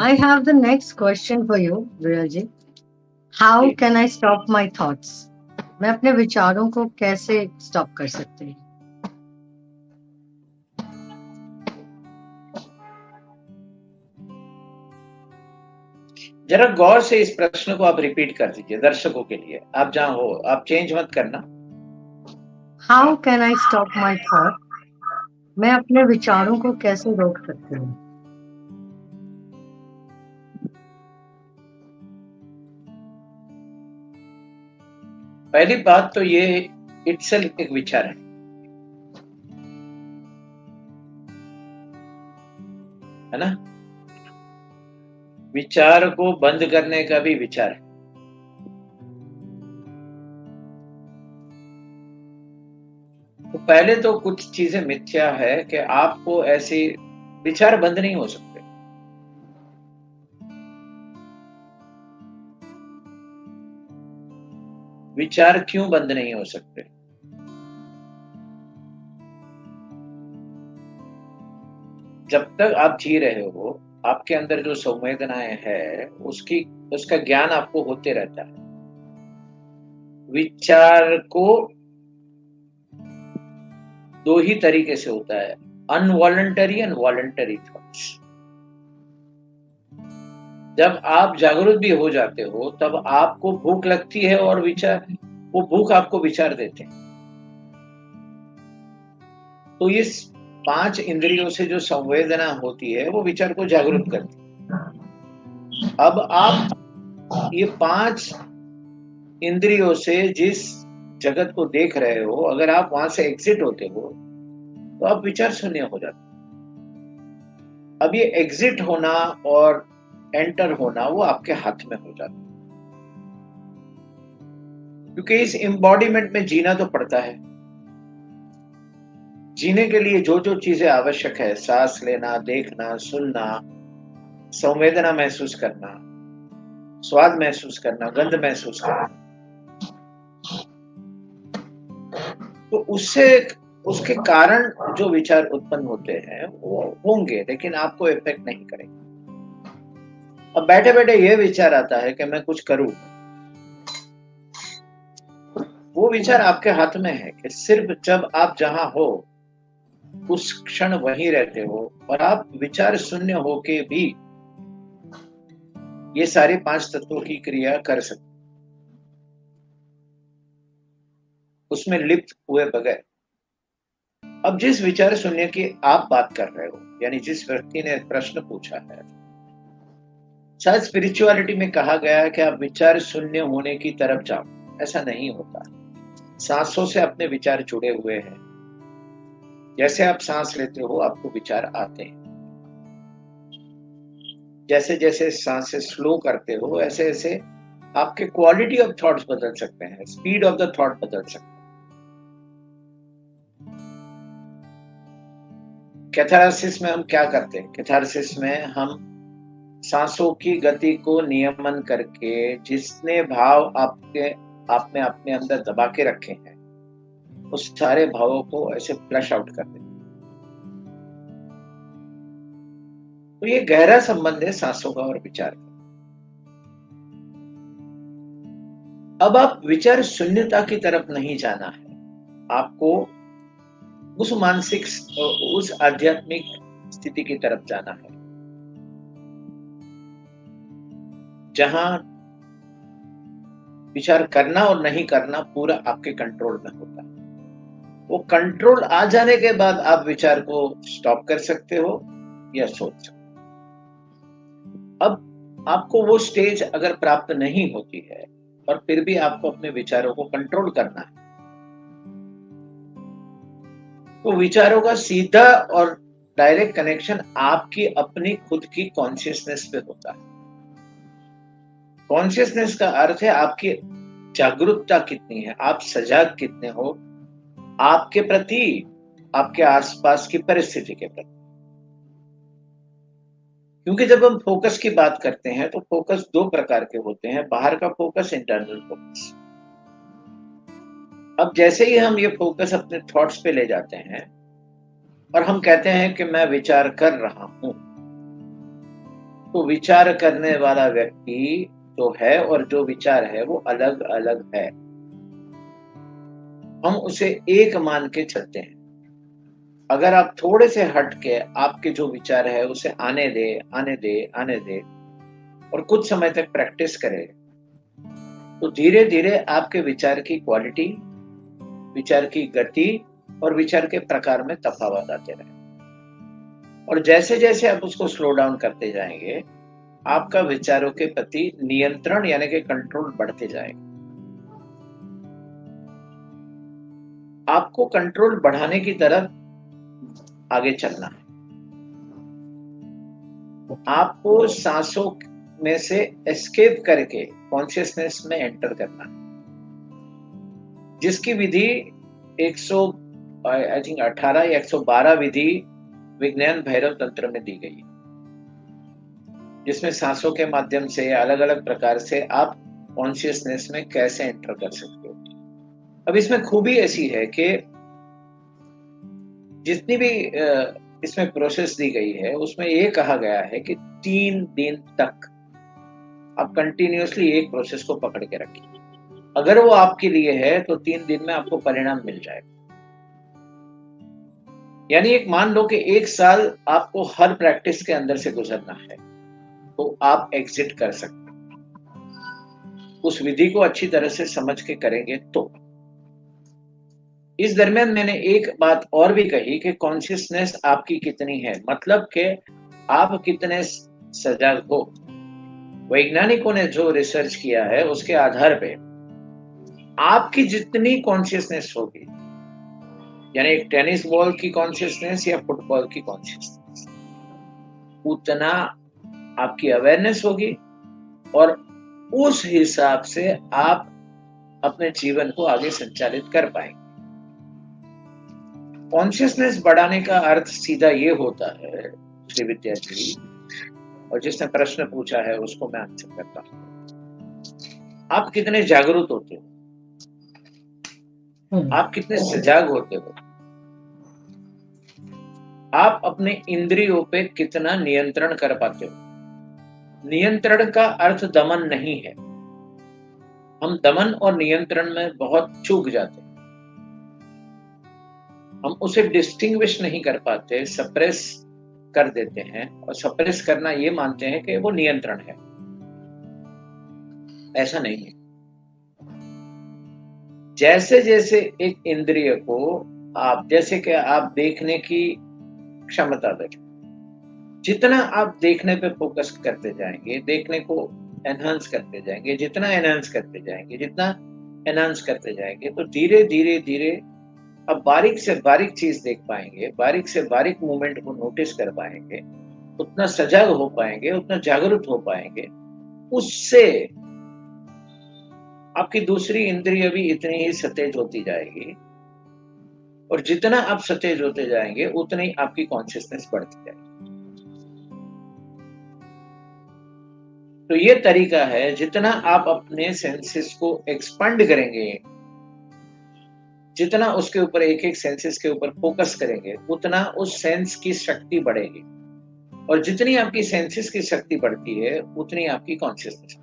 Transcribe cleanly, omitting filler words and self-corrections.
I have the next question for you, Viraj. How ji. can I stop my thoughts? मैं अपने विचारों को कैसे स्टॉप कर सकती हूँ? जरा गौर से इस प्रश्न को आप रिपीट कर दीजिए दर्शकों के लिए। आप जहां हो आप चेंज मत करना। How can I stop my thoughts? मैं अपने विचारों को कैसे रोक सकती हूँ? पहली बात तो ये इटसेल्फ एक विचार है ना। विचार को बंद करने का भी विचार है। तो पहले तो कुछ चीजें मिथ्या है कि आपको ऐसे विचार बंद नहीं हो सकते। विचार क्यों बंद नहीं हो सकते? जब तक आप जी रहे हो आपके अंदर जो संवेदनाएं है उसका ज्ञान आपको होते रहता है। विचार को दो ही तरीके से होता है, अनवॉलंटरी एंड वॉलंटरी थॉट्स। जब आप जागरूक भी हो जाते हो तब आपको भूख लगती है और विचार वो भूख आपको विचार देते हैं। तो ये 5 इंद्रियों से जो संवेदना होती है वो विचार को जागरूक करती है। अब आप ये 5 इंद्रियों से जिस जगत को देख रहे हो अगर आप वहां से एग्जिट होते हो तो आप विचार शून्य हो जाते हो। अब ये एग्जिट होना और एंटर होना वो आपके हाथ में हो जाता है, क्योंकि इस एम्बॉडीमेंट में जीना तो पड़ता है। जीने के लिए जो जो चीजें आवश्यक है, सांस लेना, देखना, सुनना, संवेदना महसूस करना, स्वाद महसूस करना, गंध महसूस करना, तो उससे उसके कारण जो विचार उत्पन्न होते हैं वो होंगे लेकिन आपको इफेक्ट नहीं करेंगे। अब बैठे बैठे ये विचार आता है कि मैं कुछ करूं, वो विचार आपके हाथ में है कि सिर्फ जब आप जहां हो उस क्षण वहीं रहते हो और आप विचार शून्य होके भी ये सारे 5 तत्वों की क्रिया कर सकते, उसमें लिप्त हुए बगैर। अब जिस विचार शून्य की आप बात कर रहे हो, यानी जिस व्यक्ति ने प्रश्न पूछा है, शायद स्पिरिचुअलिटी में कहा गया है कि आप विचार शून्य होने की तरफ जाओ। ऐसा नहीं होता। सांसों से अपने विचार जुड़े हुए हैं। जैसे आप सांस लेते हो आपको विचार आते हैं, जैसे जैसे सांसें स्लो करते हो ऐसे ऐसे आपके क्वालिटी ऑफ थॉट्स बदल सकते हैं, स्पीड ऑफ द थॉट बदल सकते हैं। कैथारसिस में हम क्या करते हैं? कैथारसिस में हम सांसों की गति को नियमन करके जिसने भाव आप में अपने अंदर दबा के रखे हैं उस सारे भावों को ऐसे फ्लश आउट कर देते हैं। तो ये गहरा संबंध है सांसों का और विचार का। अब आप विचार शून्यता की तरफ नहीं जाना है, आपको उस मानसिक उस आध्यात्मिक स्थिति की तरफ जाना है जहां विचार करना और नहीं करना पूरा आपके कंट्रोल में होता है। वो कंट्रोल आ जाने के बाद आप विचार को स्टॉप कर सकते हो या सोच सकते हो। अब आपको वो स्टेज अगर प्राप्त नहीं होती है और फिर भी आपको अपने विचारों को कंट्रोल करना है तो विचारों का सीधा और डायरेक्ट कनेक्शन आपकी अपनी खुद की कॉन्शियसनेस पे होता है। कॉन्शियसनेस का अर्थ है आपकी जागरूकता कितनी है, आप सजग कितने हो आपके प्रति, आपके आसपास की परिस्थिति के प्रति। क्योंकि जब हम फोकस की बात करते हैं तो फोकस 2 प्रकार के होते हैं, बाहर का फोकस, इंटरनल फोकस। अब जैसे ही हम ये फोकस अपने थॉट्स पे ले जाते हैं और हम कहते हैं कि मैं विचार कर रहा हूं, तो विचार करने वाला व्यक्ति जो है और जो विचार है वो अलग अलग है। हम उसे एक मान के चलते हैं। अगर आप थोड़े से हट के आपके जो विचार है उसे आने दे और कुछ समय तक प्रैक्टिस करें, तो धीरे धीरे आपके विचार की क्वालिटी, विचार की गति और विचार के प्रकार में तफावत आते रहे। और जैसे जैसे आप उसको स्लो डाउन करते जाएंगे, आपका विचारों के प्रति नियंत्रण यानी कि कंट्रोल बढ़ते जाएगा। आपको कंट्रोल बढ़ाने की तरफ आगे चलना है। आपको सांसों में से एस्केप करके कॉन्शियसनेस में एंटर करना है, जिसकी विधि 118 या 112 विधि विज्ञान भैरव तंत्र में दी गई है, जिसमें सांसों के माध्यम से अलग अलग प्रकार से आप कॉन्शियसनेस में कैसे एंटर कर सकते हो। अब इसमें खूबी ऐसी है कि जितनी भी इसमें प्रोसेस दी गई है उसमें ये कहा गया है कि 3 दिन तक आप कंटिन्यूअसली एक प्रोसेस को पकड़ के रखिए। अगर वो आपके लिए है तो 3 दिन में आपको परिणाम मिल जाएगा। यानी एक मान लो कि 1 साल आपको हर प्रैक्टिस के अंदर से गुजरना है, तो आप एग्जिट कर सकते हैं उस विधि को अच्छी तरह से समझ के करेंगे तो। इस दरमियान मैंने एक बात और भी कही कि कॉन्शियसनेस आपकी कितनी है, मतलब कि आप कितने सजग हो। वैज्ञानिकों ने जो रिसर्च किया है उसके आधार पे आपकी जितनी कॉन्शियसनेस होगी, यानी एक टेनिस बॉल की कॉन्शियसनेस या फुटबॉल की कॉन्शियसनेस, उतना आपकी अवेयरनेस होगी और उस हिसाब से आप अपने जीवन को आगे संचालित कर पाएंगे। कॉन्शियसनेस बढ़ाने का अर्थ सीधा ये होता है श्री विद्या जी, और जिसने प्रश्न पूछा है उसको मैं आंसर करता हूं। आप कितने जागरूक होते हो, आप कितने सजग होते हो, आप अपने इंद्रियों पे कितना नियंत्रण कर पाते हो। नियंत्रण का अर्थ दमन नहीं है। हम दमन और नियंत्रण में बहुत चूक जाते हैं। हम उसे डिस्टिंग्विश नहीं कर पाते, सप्रेस कर देते हैं और सप्रेस करना ये मानते हैं कि वो नियंत्रण है। ऐसा नहीं है। जैसे जैसे एक इंद्रिय को आप, जैसे कि आप देखने की क्षमता देखें, जितना आप देखने पे फोकस करते जाएंगे, देखने को एनहांस करते जाएंगे, जितना एनहांस करते जाएंगे, जितना एनहांस करते जाएंगे, तो धीरे धीरे धीरे अब बारीक से बारीक चीज देख पाएंगे, बारीक से बारीक मूवमेंट को नोटिस कर पाएंगे, उतना सजग हो पाएंगे, उतना जागरूक हो पाएंगे। उससे आपकी दूसरी इंद्रिय भी इतनी ही सतेज होती जाएगी, और जितना आप सतेज होते जाएंगे उतनी ही आपकी कॉन्शियसनेस बढ़ती जाएगी। तो ये तरीका है, जितना आप अपने सेंसेस को एक्सपांड करेंगे, जितना उसके ऊपर एक एक सेंसेस के ऊपर फोकस करेंगे, उतना उस सेंस की शक्ति बढ़ेगी, और जितनी आपकी सेंसेस की शक्ति बढ़ती है उतनी आपकी कॉन्शियसनेस